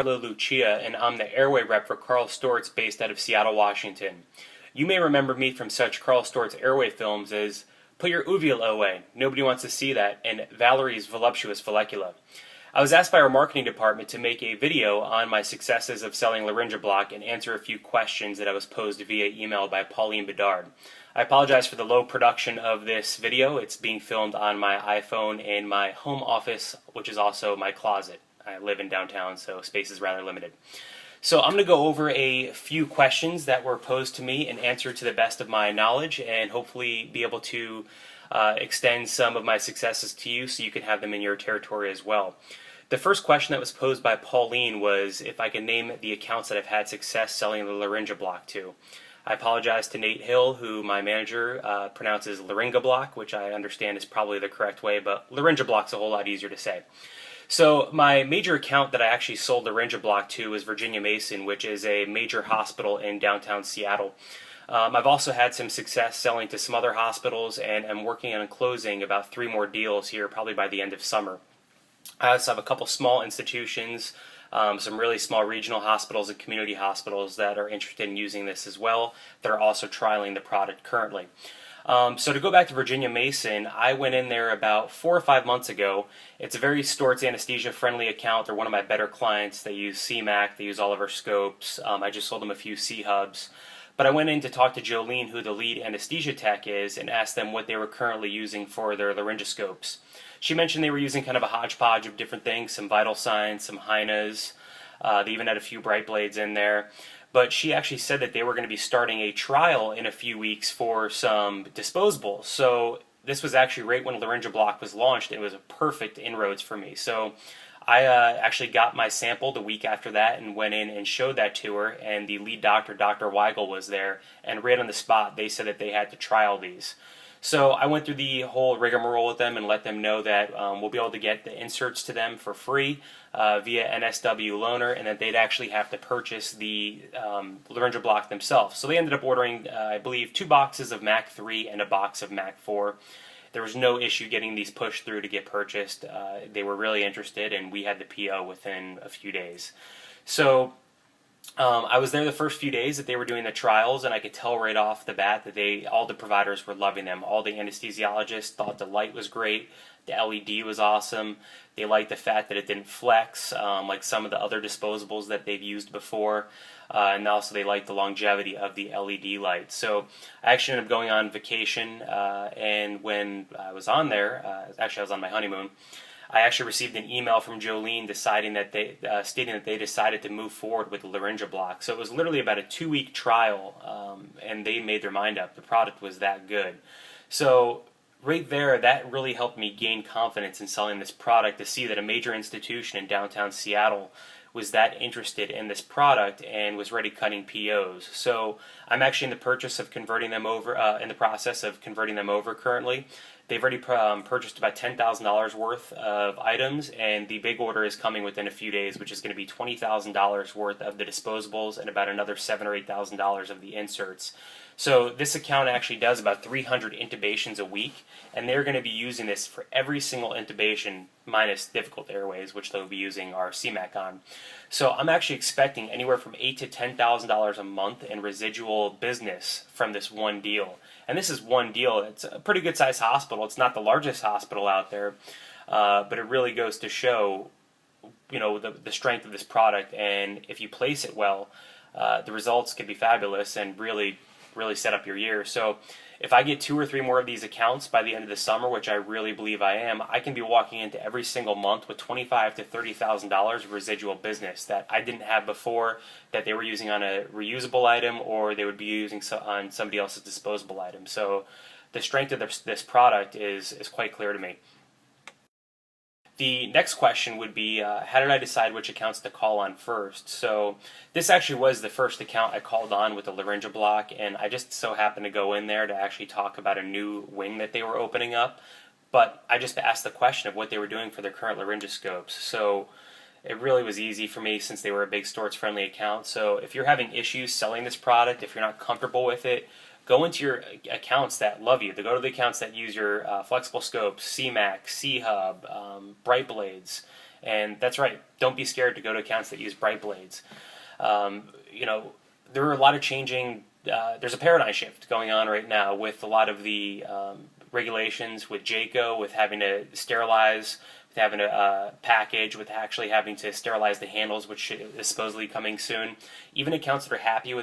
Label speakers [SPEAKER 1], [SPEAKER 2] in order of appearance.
[SPEAKER 1] Lucia, and I'm the airway rep for Carl Storz based out of Seattle, Washington. You may remember me from such Carl Storz airway films as Put Your Uvula Away, Nobody Wants to See That, and Valerie's Voluptuous Follicula. I was asked by our marketing department to make a video on my successes of selling Laryngobloc and answer a few questions that I was posed via email by Pauline Bedard. I apologize for the low production of this video. It's being filmed on my iPhone in my home office, which is also my closet. I live in downtown, so space is rather limited. So I'm going to go over a few questions that were posed to me and answer to the best of my knowledge, and hopefully be able to extend some of my successes to you so you can have them in your territory as well. The first question that was posed by Pauline was if I can name the accounts that I've had success selling the Laryngobloc to. I apologize to Nate Hill, who my manager pronounces Laryngobloc, which I understand is probably the correct way, but Laryngobloc's a whole lot easier to say. So my major account that I actually sold Laryngobloc to was Virginia Mason, which is a major hospital in downtown Seattle. I've also had some success selling to some other hospitals, and I'm working on closing about 3 more deals here, probably by the end of summer. I also have a couple small institutions, some really small regional hospitals and community hospitals that are interested in using this as well, that are also trialing the product currently. So to go back to Virginia Mason, I went in there about 4 or 5 months ago. It's a very Storz anesthesia friendly account. They're one of my better clients. They use CMAC, they use all of our scopes. I just sold them a few C-hubs. But I went in to talk to Jolene, who the lead anesthesia tech is, and asked them what they were currently using for their laryngoscopes. She mentioned they were using kind of a hodgepodge of different things, some vital signs, some Heinas. They even had a few bright blades in there. But she actually said that they were going to be starting a trial in a few weeks for some disposables. So this was actually right when Laryngobloc was launched. It was a perfect inroads for me. So I actually got my sample the week after that and went in and showed that to her. And the lead doctor, Dr. Weigel, was there. And right on the spot, they said that they had to trial these. So I went through the whole rigmarole with them and let them know that we'll be able to get the inserts to them for free via NSW loaner, and that they'd actually have to purchase the Laryngobloc themselves. So they ended up ordering, I believe, 2 boxes of Mac 3 and a box of Mac 4. There was no issue getting these pushed through to get purchased. They were really interested, and we had the PO within a few days. So I was there the first few days that they were doing the trials, and I could tell right off the bat that all the providers were loving them. All the anesthesiologists thought the light was great, the LED was awesome. They liked the fact that it didn't flex like some of the other disposables that they've used before, and also they liked the longevity of the LED light. So I actually ended up going on vacation, and when I was on there, actually I was on my honeymoon, I actually received an email from Jolene stating that they decided to move forward with the Laryngobloc. So it was literally about a 2-week trial, and they made their mind up. The product was that good. So right there, that really helped me gain confidence in selling this product, to see that a major institution in downtown Seattle was that interested in this product and was already cutting POs. So I'm actually in the process of converting them over currently. They've already purchased about $10,000 worth of items, and the big order is coming within a few days, which is going to be $20,000 worth of the disposables and about another $7,000 or $8,000 of the inserts. So this account actually does about 300 intubations a week, and they're going to be using this for every single intubation, minus difficult airways, which they'll be using our CMAC on. So I'm actually expecting anywhere from $8,000 to $10,000 a month in residual business from this one deal. And this is one deal. It's a pretty good sized hospital. It's not the largest hospital out there, but it really goes to show, the strength of this product. And if you place it well, the results can be fabulous and really set up your year. So if I get 2 or 3 more of these accounts by the end of the summer, which I really believe I am, I can be walking into every single month with $25,000 to $30,000 of residual business that I didn't have before, that they were using on a reusable item, or they would be using on somebody else's disposable item. So the strength of this product is quite clear to me. The next question would be, how did I decide which accounts to call on first? So this actually was the first account I called on with the Laryngobloc, and I just so happened to go in there to actually talk about a new wing that they were opening up. But I just asked the question of what they were doing for their current laryngoscopes. So it really was easy for me, since they were a big Storz-friendly account. So if you're having issues selling this product, if you're not comfortable with it, go into your accounts that love you. Go to the accounts that use your flexible scopes, CMAC, C-Hub, Bright Blades, And that's right, don't be scared to go to accounts that use bright blades. You know, there are a lot of changing, there's a paradigm shift going on right now with a lot of the regulations with JACO, with having to sterilize, with having to package, with actually having to sterilize the handles, which is supposedly coming soon. Even accounts that are happy with